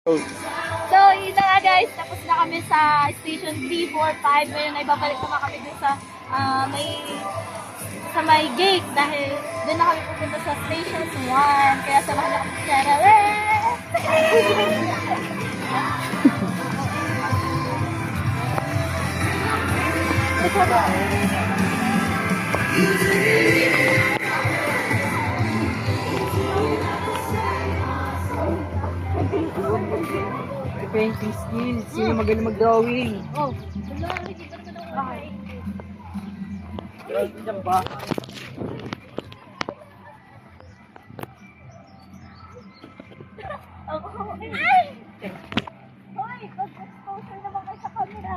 So, yun na nga guys, tapos na kami sa station 3, 4, 5. Ngayon ay babalik naman kami dun sa may gate dahil dun na kami pupunta sa station 1. Kaya samahan na kami sa painting skills. Sino magaling mag-drawing? Oh, wala, nakikita ko ng bahay. Drawing dyan ba? Ay! Hoy, pag-exposure naman kayo sa camera.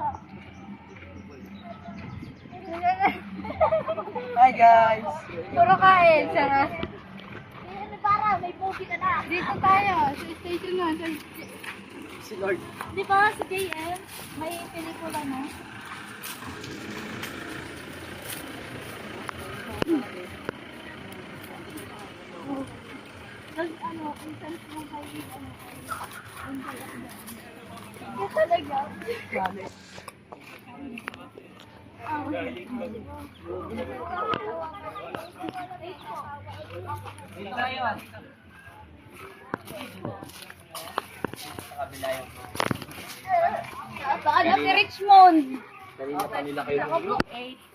Hi guys! Puro kain, sarap. Para, may pogi na na. Dito tayo, sa station 1. Si Lord. Di ba sa JM, may pelikula na? Entrance mo kayo, Ito talaga. Baka na si Richmond. Kanina pa nila kayo. 8.